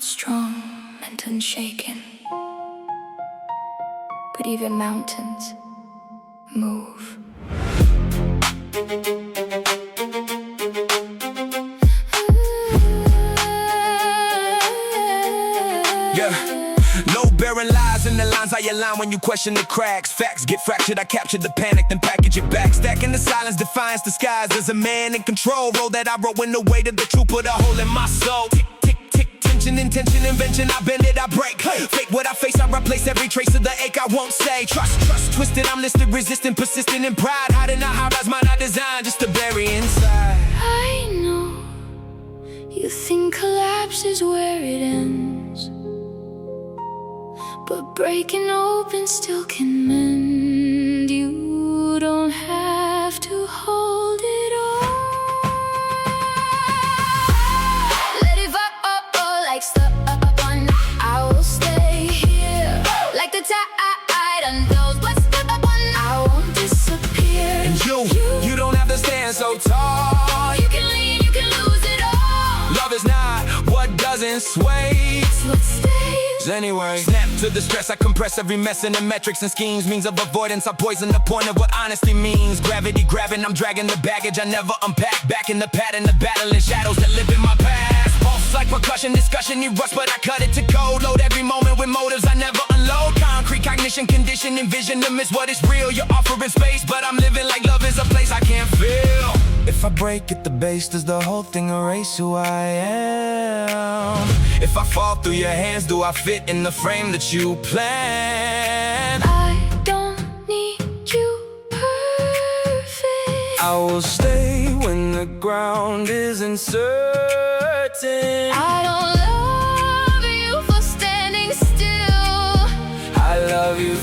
strong and unshaken, but even mountains move. No barren lies in the lines I align when you question the cracks. Facts get fractured, I capture the panic, then package it back. Stacking the silence, defiance disguised as a man in control. Roll that I wrote when the weight of the truth put a hole in my soul. Tick, tick, tick, tension, intention, invention, I bend it, I break. Fake what I face, I replace every trace of the ache I won't say. Trust, twisted, I'm listed, resistant, persistent in pride. Hiding out, how rise mine, I design just to bury inside. I know you think collapse is where it ends, but breaking open still can mend. You don't have to hold it all. Let it fall like stubborn. I will stay here like the tide unfolds. What's stubborn? I won't disappear. And you don't have to stand so tall. You can lean, you can lose it all. Love is not what doesn't sway, It's what stays anyway. Snap to the stress, I compress every mess in the metrics and schemes. Means of avoidance, I poison the point of what honesty means. Gravity grabbing, I'm dragging the baggage I never unpack. Back in the pattern, the battling shadows that live in my past. Pulse like percussion, discussion, you rush, but I cut it to code. Load every moment with motives I never unload. Concrete cognition, condition, envision to miss what is real. You're offering space, but I'm living like love is a place I can't feel. If I break at the base, does the whole thing erase who I am? If I fall through your hands, do I fit in the frame that you planned? I don't need you perfect. I will stay when the ground is uncertain. I don't love you for standing still. I love you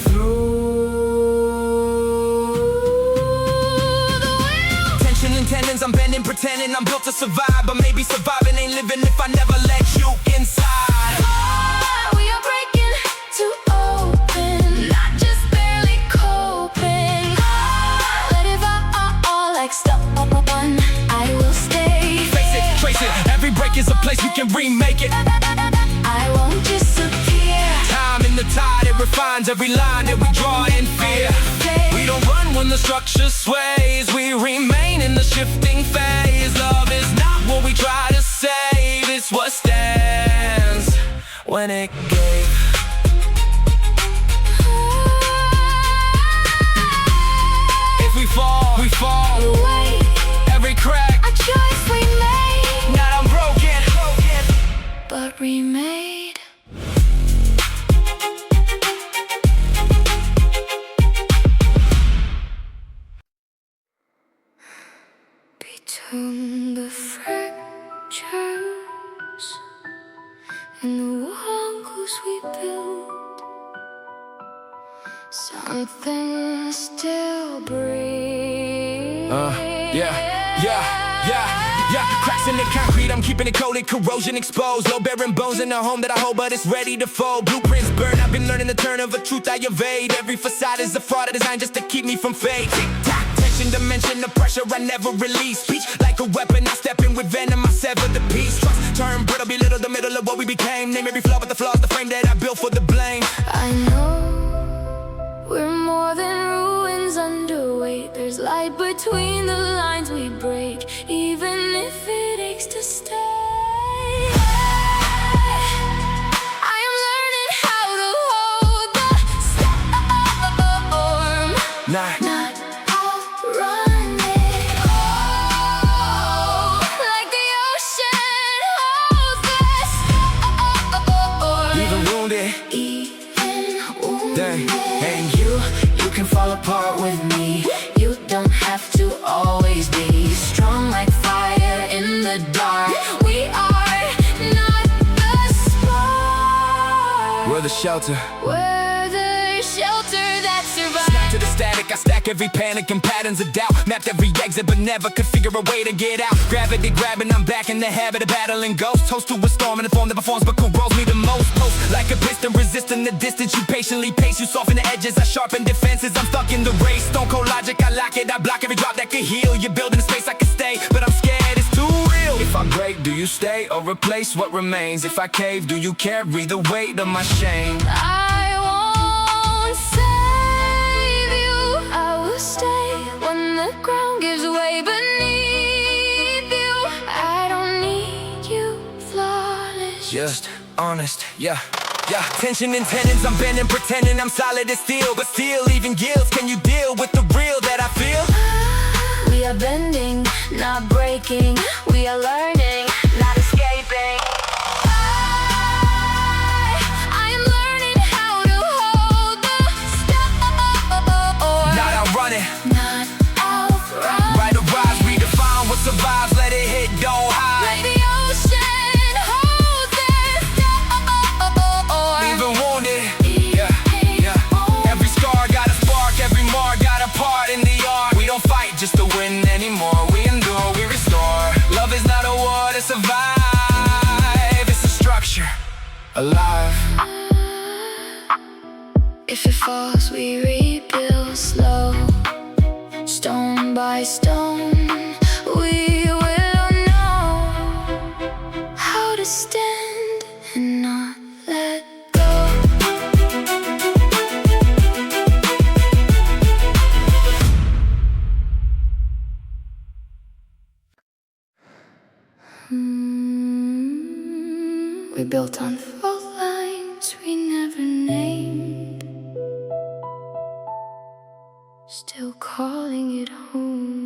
tendons, I'm bending, pretending I'm built to survive. But maybe surviving ain't living if I never let you inside. We are breaking to open, not just barely coping. Let it fall like stubborn. I will stay. Face it, trace it, every break is a place you can remake it. I won't disappear. Time in the tide, it refines every line that we draw in fear. We don't run when the structure sways, we remain in the shifting phase. Love is not what we try to save, it's what stands when it gave. If we fall, we fall. Wait, Every crack, a choice we made, not unbroken, but remade. Between the fractures and the walls we built, something still breathes. Yeah. Cracks in the concrete, I'm keeping it coated, corrosion exposed. Low bearing bones in a home that I hold, but it's ready to fold. Blueprints burn, I've been learning the turn of a truth I evade. Every facade is a fraud designed just to keep me from fate. Tick-tock, tension, dimension, the pressure I never release. Speech like a weapon, I step in with venom, I sever the piece. Trust, turn brittle, belittle the middle of what we became. Name every flaw, but the flaw's the frame that I built for the blame. I know we're more than ruins underweight. There's light between the lines we break, even if it aches to stay. I am learning how to hold the storm. Not outrun it all. Like the ocean holds the storm. Even wounded, Dang. and you can fall apart with me. You don't have to always be strong like fire in the dark. We are not the spark. We're the shelter. We're the shelter that survives. Snap to the static, I stack every panic and patterns of doubt. Mapped every exit, but never could figure a way to get out. Gravity grabbing, I'm back in the habit of battling ghosts. Toast to a storm in the form that performs but corrodes me the most. Post like a piston, resisting the distance. You patiently pace, you soften the edges, I sharpen defenses. I'm stuck in the race, stone cold logic, I lock it. I block every drop that could heal. You're building a space I can stay, but I'm scared it's too real. If I break, do you stay or replace what remains? If I cave, do you carry the weight of my shame? I won't save you. I will stay when the ground gives way beneath you. I don't need you flawless. Just honest, yeah. Tension and tenons, I'm bending, pretending I'm solid as steel. But still, even guilt, can you deal with the real that I feel? We are bending, not breaking. We are learning, not escaping. I am learning how to hold the storm. Not outrun it, Not outrun. right or rise, redefine what survives. Let it hit, don't hide. Like the ocean holds this storm. Even wounded, yeah. Every scar got a spark, every mark got a part in the art. We don't fight just to win anymore. We endure, we restore. Love is not a war to survive. It's a structure, alive. If it falls, we rebuild slow, stone by stone. We will know how to stand and not let go. We built on fault lines we never named, still calling it home.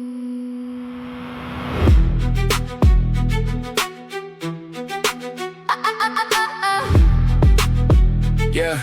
Yeah.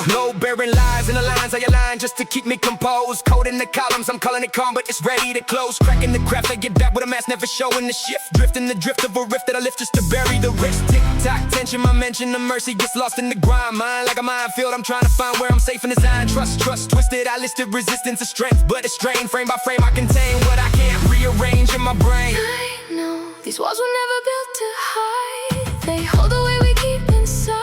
No bearing lies in the lines of your line just to keep me composed. Code in the columns, I'm calling it calm, but it's ready to close. Cracking the craft, I get back with a mask, never showing the shift. Drifting the drift of a rift that I lift just to bury the risk. Tick-tock, tension, my mention, the mercy gets lost in the grind. Mind like a minefield, I'm trying to find where I'm safe and designed. Trust, twisted, I listed resistance of strength, but it's strained. Frame by frame, I contain what I can't rearrange in my brain. I know these walls were never built to hide. They hold the way we keep inside.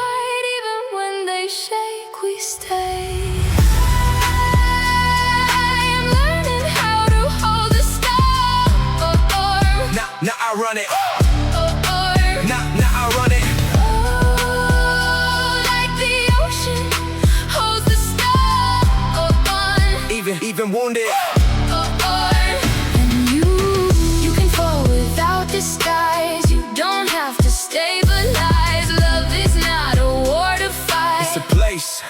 Even when they shake, we stay. I am learning how to hold the storm. Now I run it. Now I run it. Oh, like the ocean holds the storm. Even wounded. And you can fall without disguise. You don't have to stabilize. Love is not a war to fight. It's a place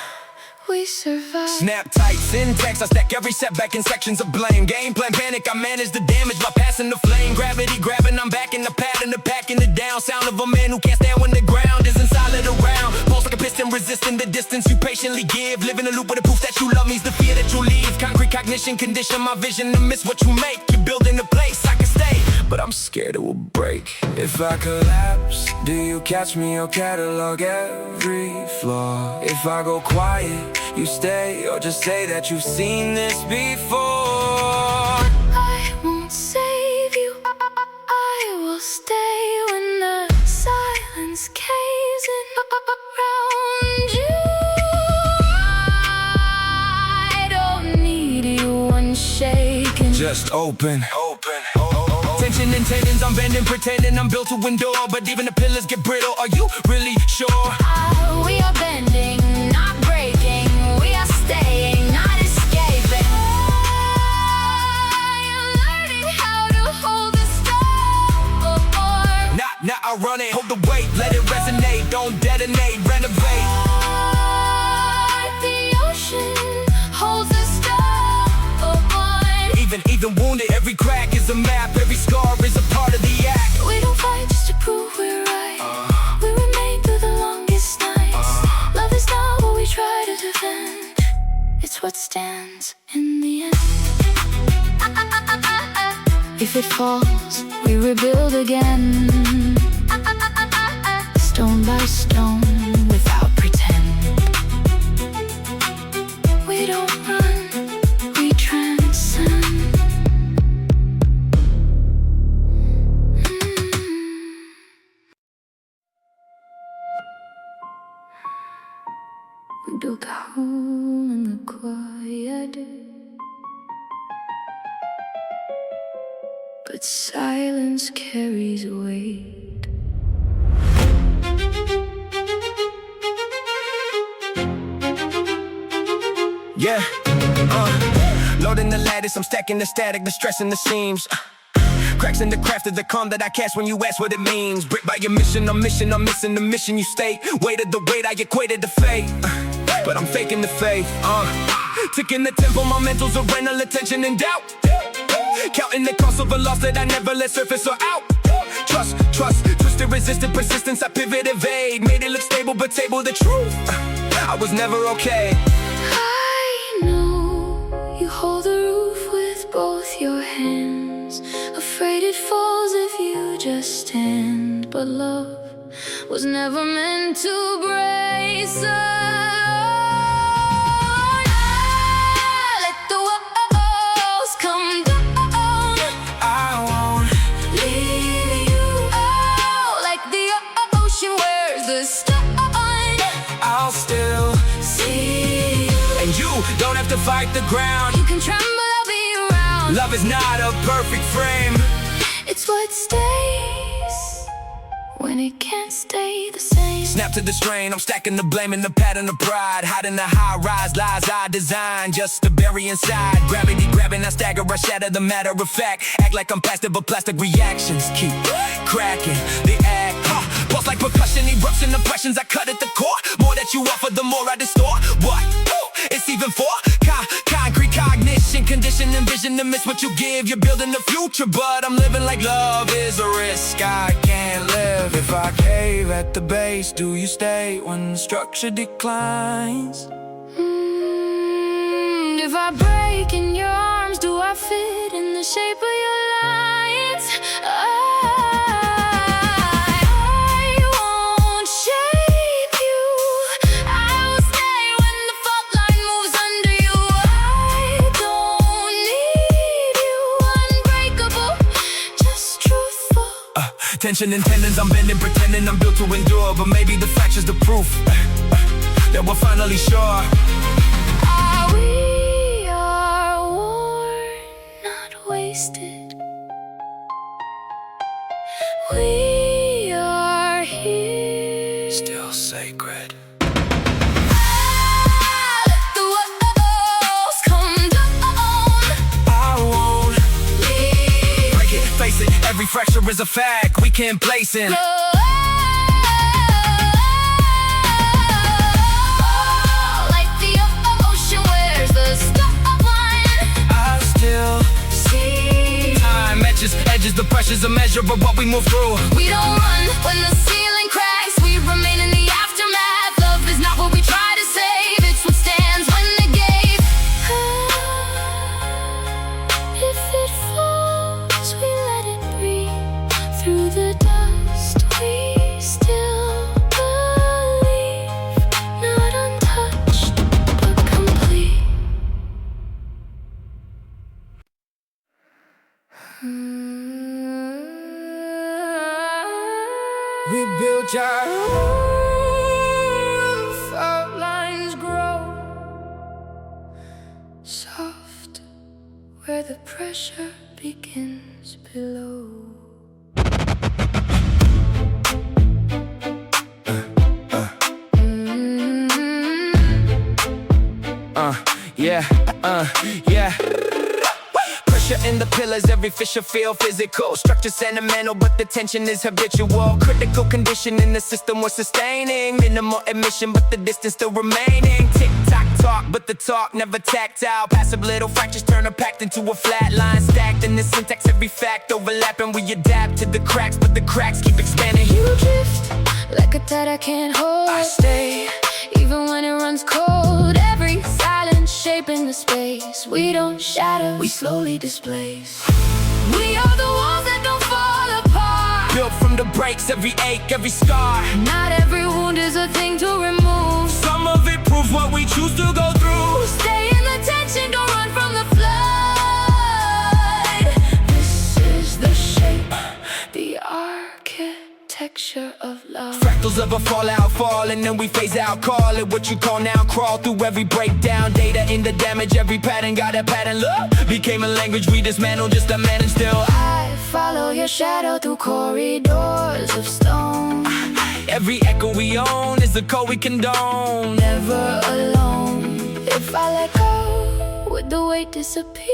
We survive. Snap tight, syntax, I stack every setback in sections of blame. Game plan panic, I manage the damage by passing the flame. Gravity grabbing, I'm back in the pattern of packing it down. Sound of a man who can't stand when the ground isn't solid around. Pulse like a piston, resisting the distance you patiently give. Living a loop with the proof that you love me's the fear that you leave. Concrete cognition, condition my vision to miss what you make. You're building a place I can stay, but I'm scared it will break. If I collapse, do you catch me or catalog every flaw? If I go quiet, you stay or just say that you've seen this before. I won't save you. I will stay when the silence caves in around you. I don't need you unshaken. Just open. Tension and tendons, I'm bending, pretending I'm built to endure. But even the pillars get brittle, are you really sure? We are bending, not breaking. We are staying, not escaping. I am learning how to hold the storm. Now I run it, hold the weight, let it resonate. Don't detonate, renovate. The ocean holds the storm. Even wounded, every crack is a map. Every scar is a part of the act. We don't fight just to prove we're right. We remain through the longest nights. Love is not what we try to defend. It's what stands in the end. If it falls, we rebuild again. Stone by stone, without pretend. We don't run, we transcend. We built a home in the quiet, but silence carries weight. Yeah, loading the lattice, I'm stacking the static, the stress and the seams. Cracks in the craft of the calm that I cast when you ask what it means. Brick by your mission, I'm missing the mission you state. Weighted the weight, I equated to fate, but I'm faking the faith. Ticking the tempo, my mental's a rental attention and doubt. Counting the cost of a loss that I never let surface or out. Trust, twisted, resisted, persistence, I pivot, evade. Made it look stable, but table the truth. I was never okay. I know you hold the roof with both your hands, afraid it falls if you just stand. But love was never meant to brace us. Let the walls come down. I won't Leave you, oh, like the ocean wears the stone. I'll still See you. and you don't have to fight the ground. You can tremble, I'll be around. Love is not a perfect frame. It's what stays when it can't stay the same. Snap to the strain, I'm stacking the blame and the pattern of pride. Hiding the high-rise lies I designed just to bury inside. Gravity grabbing, I stagger, I shatter the matter of fact. Act like I'm plastic, but plastic reactions keep cracking the act. Pulse like percussion, eruption, impressions, I cut at the core. More that you offer, the more I distort. What? It's even for concrete cognition, condition and vision to miss what you give. You're building the future, but I'm living like love is a risk. I can't live if I cave at the base. Do you stay when the structure declines? If I break in your arms, do I fit in the shape of your lines? I won't shape you. I will stay when the fault line moves under you. I don't need you, unbreakable, just truthful. Tension and tendons, I'm bending, pretending I'm built to endure. But maybe the fracture's the proof that we're finally sure. We are worn, not wasted. We are here. Still sacred. Let the walls come down. I won't Leave. break it, face it, every fracture is a fact we can't place in. Like the ocean wears the skyline. I still See, time edges, the pressure's a measure of what we move through. we don't run when the ceiling cracks. We remain in the aftermath. Love is not what we try to save, it's what stands when the gave. If it falls, we let it breathe. Through the dust, we still believe. Not untouched, but complete. We built our Roof outlines grow soft where the pressure begins below. yeah. Pressure in the pillars, every fissure feel physical. Structure sentimental, but the tension is habitual. Critical condition in the system we're sustaining. Minimal emission, but the distance still remaining. Tick-tock talk, but the talk never tactile. Passive little fractures turn a pact into a flat line. Stacked in the syntax, every fact overlapping. We adapt to the cracks, but the cracks keep expanding. You drift like a tide I can't hold. I stay, even when it runs cold. Every silent shape in the space. We don't shatter, we slowly displace. We are the walls that don't fall apart. built from the breaks, every ache, every scar. Not every wound is a thing to remove. Some of it proves what we choose to go through. Stay in the tension, don't run from the flood. This is the shape, the architecture of love. Fractals of a fallout, fall and then we phase out. Call it what you call now, crawl through every breakdown. Data in the damage, every pattern got a pattern. Love became a language we dismantled just to manage still. I follow your shadow through corridors of stone. Every echo we own is the code we condone. Never alone. If I let go, would the weight disappear?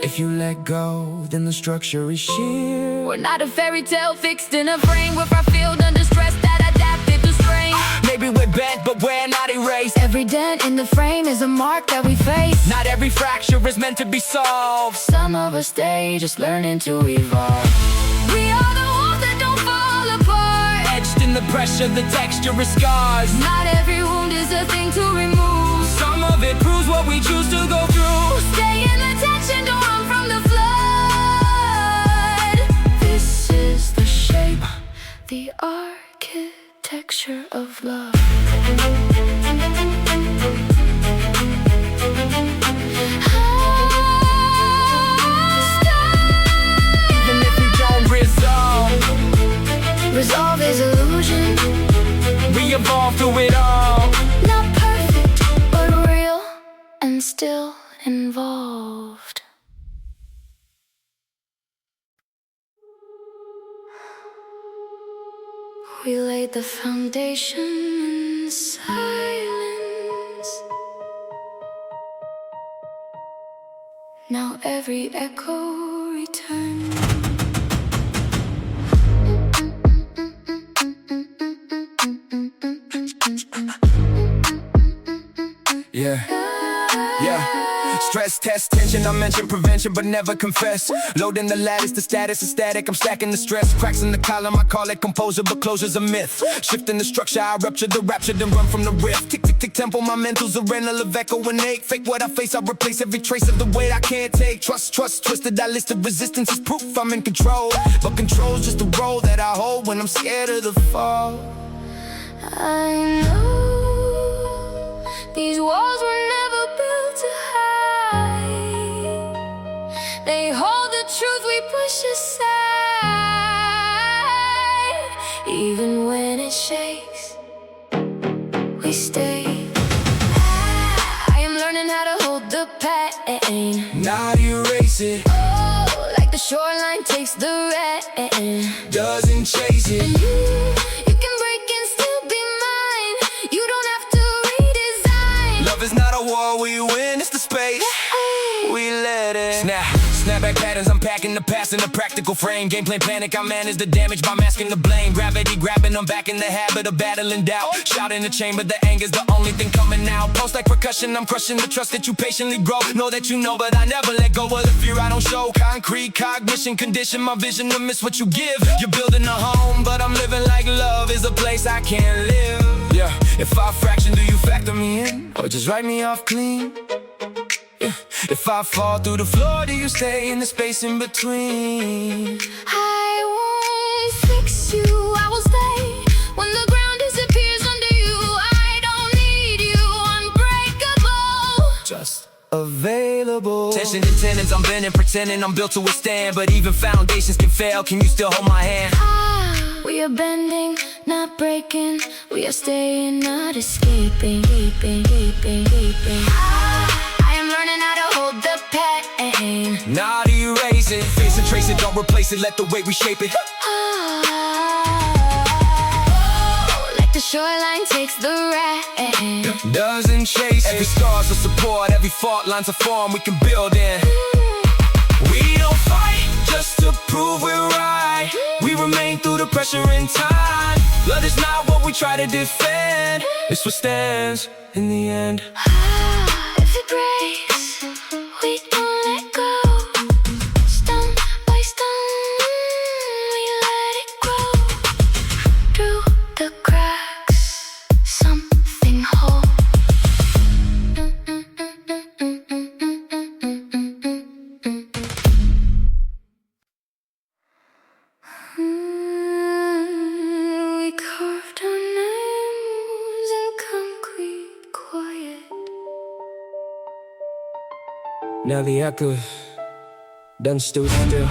If you let go, then the structure is sheer. We're not a fairy tale fixed in a frame. We're fulfilled under stress that adapted to strain. Maybe we're bent, but we're not erased. Every dent in the frame is a mark that we face. Not every fracture is meant to be solved. Some of us stay just learning to evolve. We are the walls that don't fall apart. Etched in the pressure, the texture is scars. Not every wound is a thing to remove. Some of it proves what we choose to go through. Stay in the tension, don't run from the flood. This is the shape, the architecture of love. Even if we don't resolve, Resolve is illusion. we evolve through it all. Not perfect, but real and still involved. We laid the foundation in silence. Now every echo returns. Yeah. Stress test tension, I mention prevention but never confess. Loading the lattice, the status is static. I'm stacking the stress. Cracks in the column, I call it composure, but closure's a myth. Shifting the structure, I rupture the rapture, then run from the rift. Tick, tick, tick, tempo, my mental's a rental of echo and ache. Fake what I face, I replace every trace of the weight I can't take. Trust, twisted, I listed resistance is proof I'm in control. But control's just the role that I hold when I'm scared of the fall. I know these walls were never built to hide. They hold the truth we push aside. Even when it shakes, we stay. I am learning how to hold the pain. Not erase it, Oh, like the shoreline takes the rain. doesn't chase it. You can break and still be mine. You don't have to redesign. Love is not a war we win, it's the space we let it. Snapback patterns, I'm packing the past in a practical frame. Game plan panic, I manage the damage by masking the blame. Gravity grabbing, I'm back in the habit of battling doubt. Shout in the chamber, the anger's the only thing coming out. Post like percussion, I'm crushing the trust that you patiently grow. Know that you know, but I never let go of the fear I don't show. Concrete cognition, condition my vision to miss what you give. You're building a home, but I'm living like love is a place I can't live. Yeah, if I fraction, do you factor me in? Or just write me off clean? Yeah. If I fall through the floor, do you stay in the space in between? I won't fix you, I will stay. When the ground disappears under you, I don't need you, unbreakable. Just available. Tension and tenons, I'm bending, pretending I'm built to withstand. But even foundations can fail, can you still hold my hand? We are bending, not breaking. We are staying, not escaping. I am learning how to hold the pain. Not erase it, face and trace it, don't replace it. Let the weight reshape it. Like the shoreline takes the rain. Doesn't chase it. Every scar's a support, every fault line's a form we can build in. We don't fight just to prove we're right. We remain through the pressure and time. Love is not what we try to defend, it's what stands in the end. If it breaks, we don't let go. Stone by stone, we let it grow. Through the cracks, something whole. We carved our names in concrete quiet. Now the echo done stood still.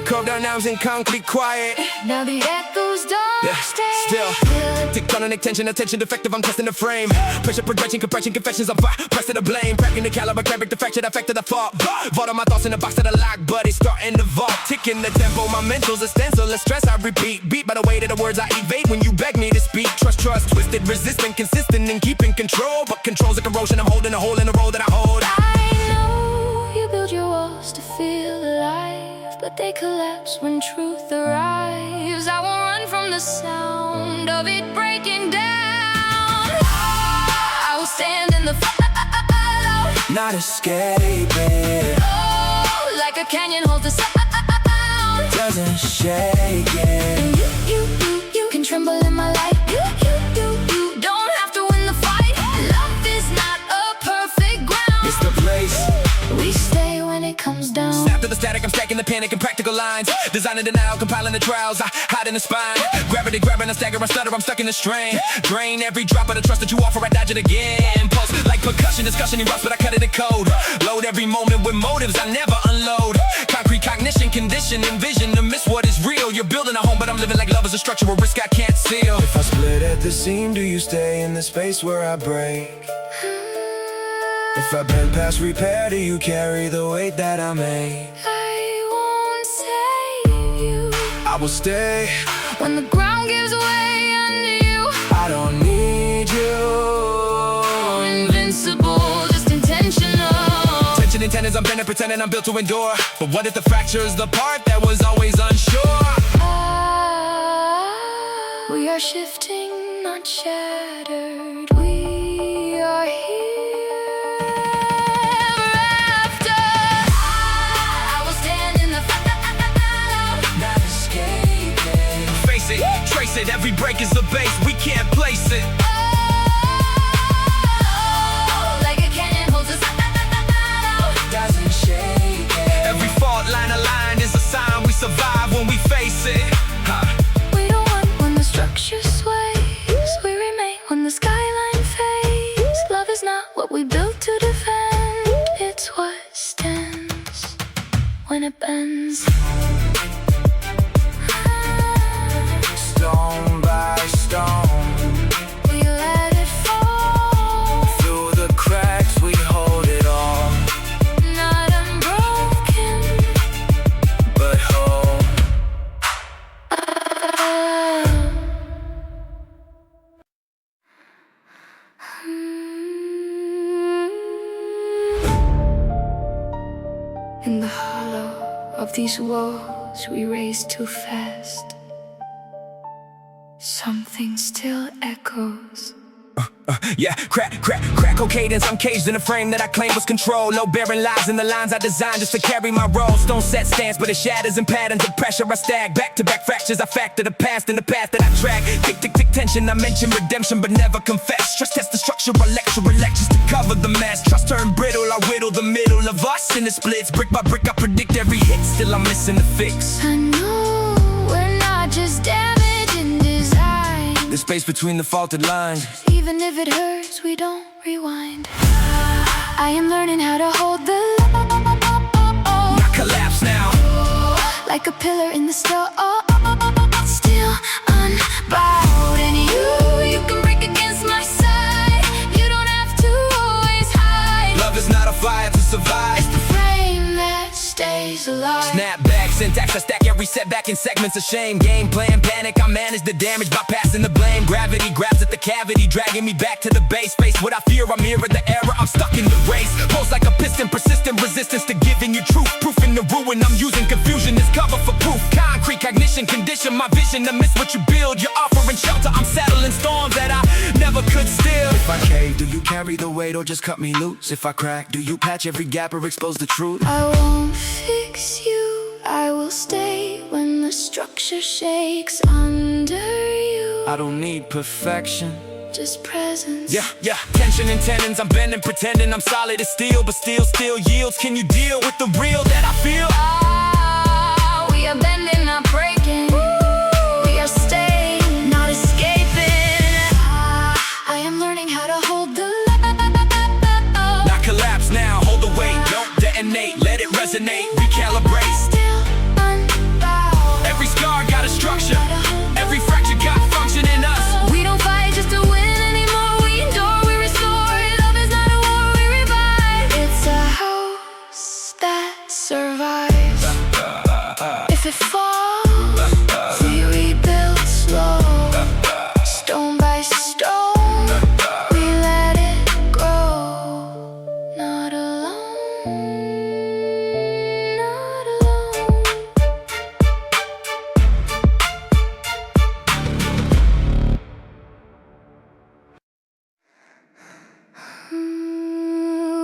curved our arms in concrete quiet. Now the echoes don't stay Still, still. tectonic tension, attention defective, I'm testing the frame. Pressure, progression, compression, confessions, I'm pressing the blame. Cracking the caliber, crack the fracture, affected the fault. Vault on my thoughts in the box of the lock, but it's starting to vault. Ticking the tempo, my mental's a stencil, the stress I repeat. Beat by the weight of the words I evade when you beg me to speak. Trust, twisted, resistant, consistent in keeping control. But control's a corrosion, I'm holding a hole in the road that I hold. I know you build your walls to feel alive, but they collapse when truth arrives. I won't run from the sound of it breaking down. I will stand in the follow, Not escaping, oh, like a canyon holds the sound. doesn't shake it. And you can tremble in my light. You don't have to win the fight. Love is not a perfect ground. It's the place. We stay when it comes down. Snap to the static, I'm stacking the panic and practical lines. Designing denial, compiling the trials, I hide in the spine. Gravity grabbing, I stagger, I stutter, I'm stuck in the strain. Drain every drop of the trust that you offer, I dodge it again. Pulse like percussion, discussion erupts, but I cut it in code. Load every moment with motives, I never unload. Concrete cognition, condition, envision to miss what is real. You're building a home, but I'm living like love is a structural risk I can't seal. If I split at the seam, do you stay in the space where I break? If I bend past repair, do you carry the weight that I made? I won't save you I will stay. when the ground gives way under you. I don't need you. Invincible, just intentional. Tension and tendons, I'm bending, pretending I'm built to endure. But what if the fracture's the part that was always unsure? We are shifting, not shattered. We are here after. I will stand in the follow, Not escaping. Face it, trace it, every break is a base. We can't place it. like a canyon holds us. Doesn't shake it. Every fault line aligned is a sign we survive when we face it. We don't want when the structure sways. We remain when the skyline fades. Love is not what we built to defend. It's what stands when it bends. Stone by stone, We let it fall. through the cracks we hold it all. Not unbroken. But whole. In the hollow of these walls we race too fast. Something still echoes. Yeah, crack cadence. I'm caged in a frame that I claim was control. No barren lies in the lines I designed just to carry my role. Stone set stance, but it shatters in patterns of pressure I stack. Back-to-back fractures, I factor the past in the path that I track. Tick, tension, I mention redemption but never confess. Stress test the structure, I lectures to cover the mess. Trust turn brittle, I whittle the middle of us in the splits. Brick by brick, I predict every hit, still I'm missing the fix. I know we're not just damage in design. The space between the faulted lines. Even if it hurts, we don't rewind. I am learning how to hold the Not collapse now. like a pillar in the still unbowed. And you can break against my side. You don't have to always hide. Love is not a fire to survive. It's the frame that stays alive. Snap back, syntax, I stack every setback in segments of shame. Game plan, panic, I manage the damage by passing the blame. Gravity grabs at the cavity, dragging me back to the base. Face what I fear, I mirror the error, I'm stuck in the race. Pulse like a piston, persistent resistance to giving you truth. Proof in the ruin, I'm using confusion as cover for proof. Concrete cognition, condition my vision to miss what you build. You're offering shelter, I'm settling storms that I never could steal. If I cave, do you carry the weight or just cut me loose? If I crack, do you patch every gap or expose the truth? I won't fix you. I will stay when the structure shakes under you. I don't need perfection, just presence. Yeah, tension and tendons, I'm bending, pretending I'm solid as steel. But still yields, can you deal with the real that I feel? We are bending, not breaking. We are staying, not escaping. I am learning how to hold the Not collapse now, hold the weight, don't detonate. Let it resonate, recalibrate. still If it falls, we rebuild slow, stone by stone, we let it grow. Not alone, not alone.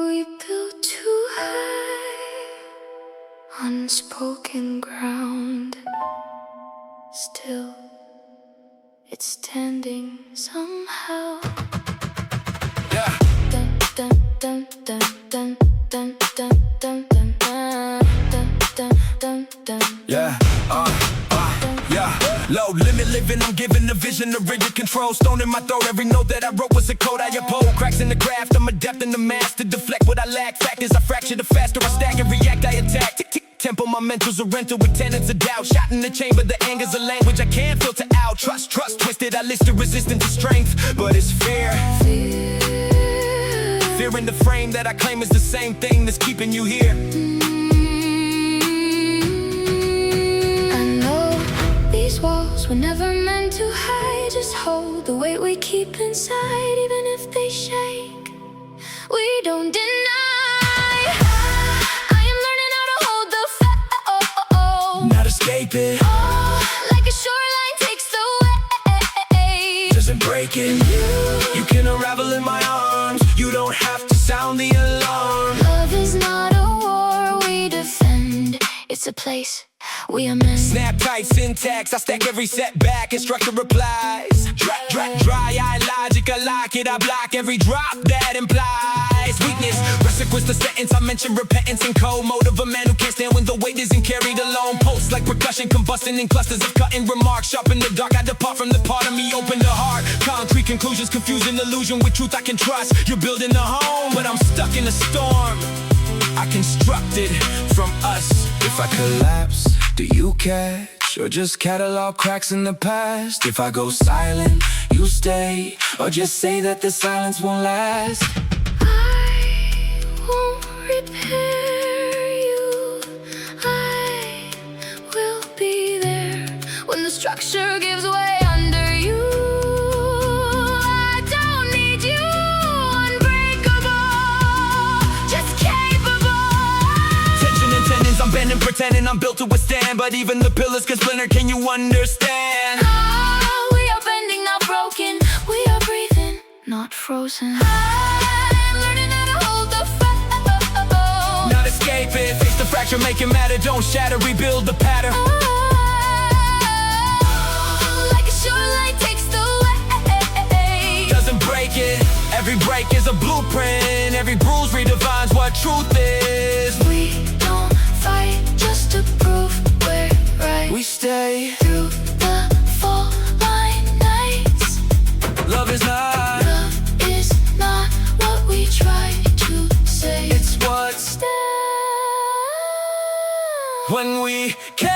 We built too high, unspoken ground. Still, it's standing somehow. Yeah. Dun dun dun dun dun dun dun dun dun dun dun dun. Yeah, yeah. Low limit living, I'm giving the vision of rigid control. Stone in my throat, every note that I wrote was a code I uphold. Cracks in the craft, I'm adept in the math to deflect what I lack. Fact is I fracture the faster I stack and react, I attack. Tick, tick, tempo, my mental's a rental with tenants of doubt. Shot in the chamber, the anger's a language I can't filter out. Trust, twisted, I list the resistance to strength. But it's fear. Fear in the frame that I claim is the same thing that's keeping you here. These walls were never meant to hide. Just hold the weight we keep inside. Even if they shake, we don't deny. I am learning how to hold the flow, Not escape it, like a shoreline takes the wave. doesn't break it. You can unravel in my arms. You don't have to sound the alarm. Love is not a war we defend. It's a place we amend. Snap tight syntax, I stack every setback. Instructor replies. Dry eye logic, I lock it, I block every drop that implies weakness. Resequence the sentence, I mention repentance and cold mode of a man who can't stand when the weight isn't carried alone. Pulse like percussion, combusting in clusters of cutting remarks. Sharp in the dark, I depart from the part of me, open the heart. Concrete conclusions, confusing illusion with truth I can trust. You're building a home, but I'm stuck in a storm. I constructed from us. If I collapse, do you catch? Or just catalog cracks in the past? If I go silent, you stay? Or just say that the silence won't last? I won't repair you. I will be there when the structure gives way under you. I don't need you, unbreakable, just capable. Tension and tendons, I'm bending, pretending I'm built to withstand. But even the pillars can splinter, can you understand? We are bending, not broken. We are breathing, not frozen. I'm learning how to hold the flow, Not escape it, face the fracture, make it matter. Don't shatter, rebuild the pattern. like a shoreline takes the wave. Doesn't break it, every break is a blueprint. Every bruise redefines what truth is. We don't fight just to prove we're right. We stay Through the fall line nights. Love is not, Love is not what we try to say. it's what's Stand when we care.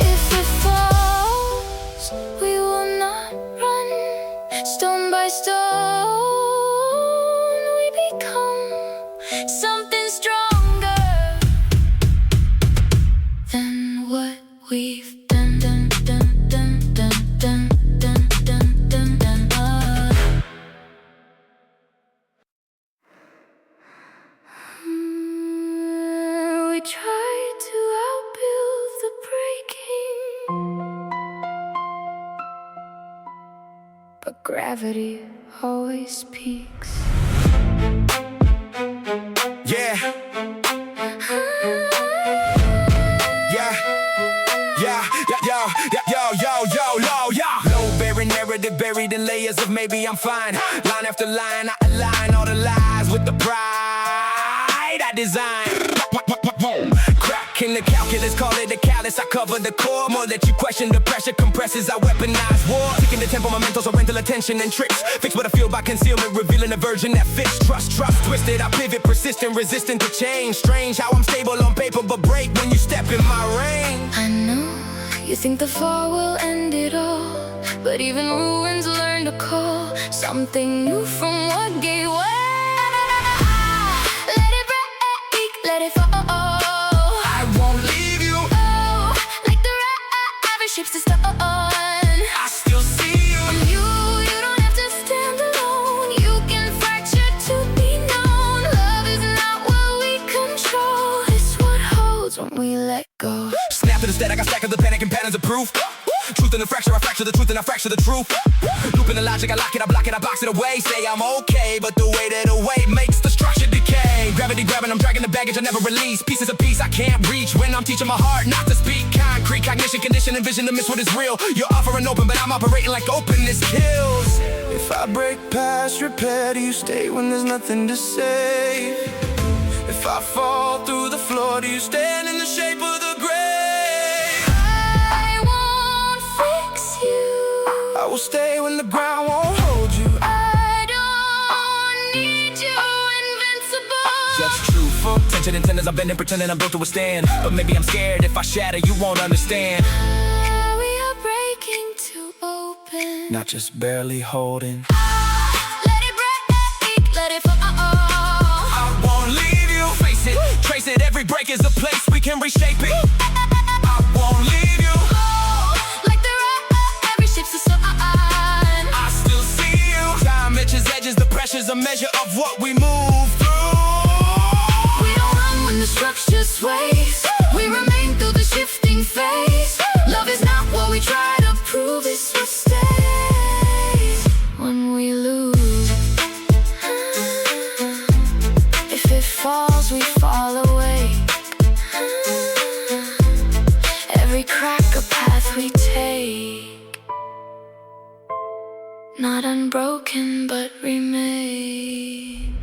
If it falls, we will not run. Stone by stone, we become something stronger than what we've done, done, done, done, done, done, done, done, done, done. We try to outbuild the breaking, but gravity always speaks. Yeah, low bearing narrative buried in layers of maybe I'm fine. Line after line, I align all the lies with the pride I design. Crack in the calculus, call it a callus. I cover the core. More that you question, the pressure compresses. I weaponize war. Taking the tempo, my mental, so rental attention and tricks. Fix what I feel by concealment, revealing a version that fits. Trust, twisted. I pivot, persistent, resistant to change. Strange how I'm stable on paper, but break when you step in my range. I know you think the fall will end it all, but even ruins learn to call something new from what gave way. Let it break, let it fall. I won't leave you. Oh, like the rabbit ships the stone. I still see you. You don't have to stand alone. You can fracture to be known. Love is not what we control. It's what holds when we let go. Snap to the static, I stack up the panic and patterns of proof. Truth in the fracture, I fracture the truth and I fracture the truth. Loop in the logic, I lock it, I block it, I box it away. Say I'm okay, but the weight of the weight makes the structure decay. Gravity grabbing, I'm dragging the baggage I never release. Pieces of peace I can't reach when I'm teaching my heart not to speak. Concrete, cognition, condition, and vision to miss what is real. You're offering open, but I'm operating like openness kills. If I break past repair, do you stay when there's nothing to say? If I fall through the floor, do you stand in the shape of the grave? I will stay when the ground won't hold you. I don't need you, invincible. Just truthful, tension and tenders, I've been in pretending I'm built to withstand. But maybe I'm scared if I shatter, you won't understand. We are breaking too open. Not just barely holding. Let it break, let it fall. I won't leave you. Face it, trace it, every break is a place we can reshape it. I won't leave you. Like the rabbit ships the stone. I still see you. Time itches edges, the pressure's a measure of what we move through. We don't run when the structure sways. We remain through the shifting phase. Love is not what we try to prove, it's what stays when we lose. If it falls, we fall away. Every crack a path we take, not unbroken but remain.